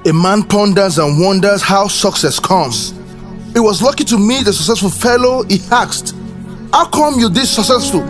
A man ponders and wonders how success comes. He was lucky to meet a successful fellow. He asked, "How come you're this successful?"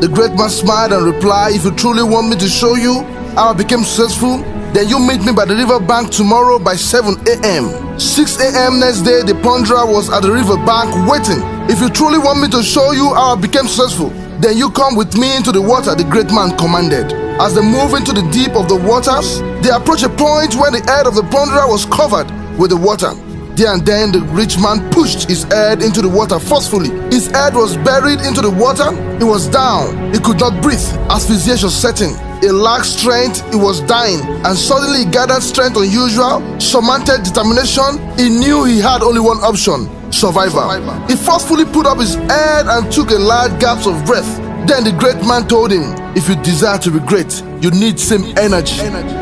The great man smiled and replied, "If you truly want me to show you how I became successful, then you meet me by the river bank tomorrow by 7 a.m. 6 a.m. next day, the ponderer was at the river bank waiting. "If you truly want me to show you how I became successful, then you come with me into the water," the great man commanded. As they moved into the deep of the waters, they approached a point where the head of the ponderer was covered with the water. There and then the rich man pushed his head into the water forcefully. His head was buried into the water. He was down. He could not breathe. Asphyxiation set in. He lacked strength. He was dying. And suddenly he gathered strength unusual, surmounted determination. He knew he had only one option: survival. He forcefully put up his head and took a large gasp of breath. Then the great man told him, "If you desire to be great, you need same energy.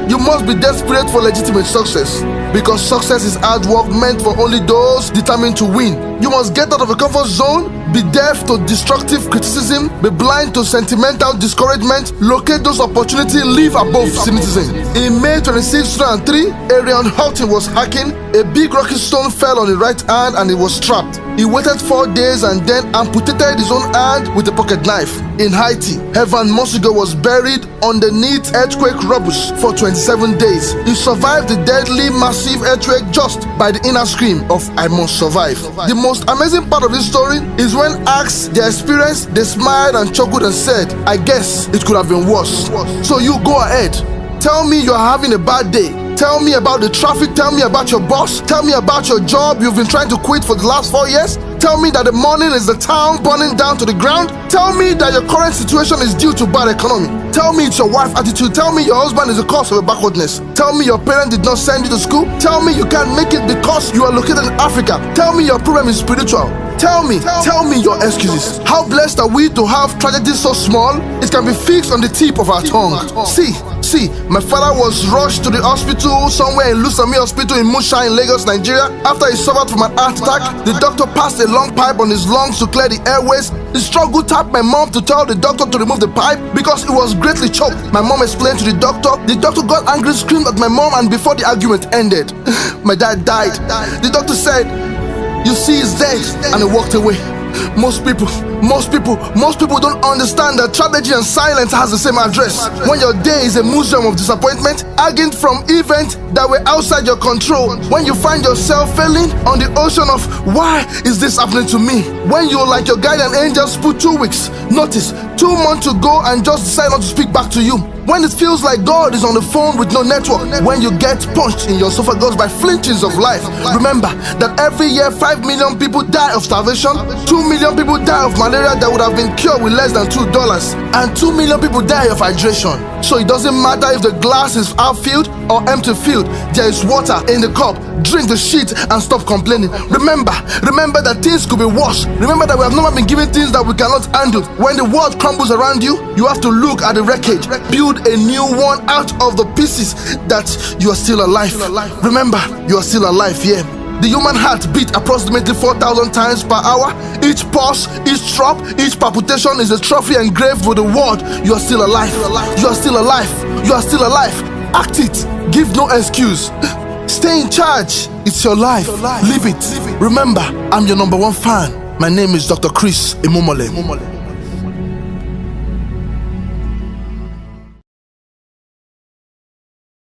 You must be desperate for legitimate success, because success is hard work meant for only those determined to win. You must get out of a comfort zone, be deaf to destructive criticism, be blind to sentimental discouragement, locate those opportunities, live above cynicism." In May 26, 2003, Arian Houghton was hiking. A big rocky stone fell on his right hand and he was trapped. He waited 4 days and then amputated his own hand with a pocket knife. In Haiti, Evan Mosigo was buried underneath earthquake rubble for 27 days. He survived the deadly massive earthquake just by the inner scream of "I must survive." The most amazing part of this story is when asked their experience, they smiled and chuckled and said, "I guess it could have been worse." So you go ahead. Tell me you're having a bad day. Tell me about the traffic. Tell me about your boss. Tell me about your job you've been trying to quit for the last 4 years. Tell me that the morning is the town burning down to the ground. Tell me that your current situation is due to bad economy. Tell me it's your wife's attitude. Tell me your husband is the cause of your backwardness. Tell me your parents did not send you to school. Tell me you can't make it because you are located in Africa. Tell me your problem is spiritual. Tell me your excuses. How blessed are we to have tragedies so small it can be fixed on the tip of our tongue. See, my father was rushed to the hospital somewhere in Lusami Hospital in Musha in Lagos, Nigeria. After he suffered from an heart attack, the doctor passed a long pipe on his lungs to clear the airways. He struggled, tapped my mom to tell the doctor to remove the pipe because it was greatly choked. My mom explained to the doctor. The doctor got angry, screamed at my mom, and before the argument ended, my dad died. The doctor said, "You see, he's dead," and he walked away. Most people don't understand that tragedy and silence has the same address. When your day is a museum of disappointment, arguing from events that were outside your control. When you find yourself failing on the ocean of "why is this happening to me?" When you, like your guardian angels, put 2 weeks notice, 2 months to go and just decide not to speak back to you. When it feels like God is on the phone with no network. When you get punched in your esophagus by flinches of life. Remember that every year 5 million people die of starvation, 2 million people die of malaria that would have been cured with less than $2, and 2 million people die of hydration. So it doesn't matter if the glass is half filled or empty filled, there is water in the cup. Drink the shit and stop complaining. Remember that things could be worse. Remember that we have never been given things that we cannot handle. When the world crumbles around you, you have to look at the wreckage, build a new one out of the pieces that you are still alive. Remember, you are still alive, yeah. The human heart beats approximately 4,000 times per hour. Each pulse, each throb, each palpitation is a trophy engraved with the word, "You are still alive. You are still alive. You are still alive." Act it. Give no excuse. Stay in charge. It's your life. Live it. Remember, I'm your #1 fan. My name is Dr. Chris Imomole.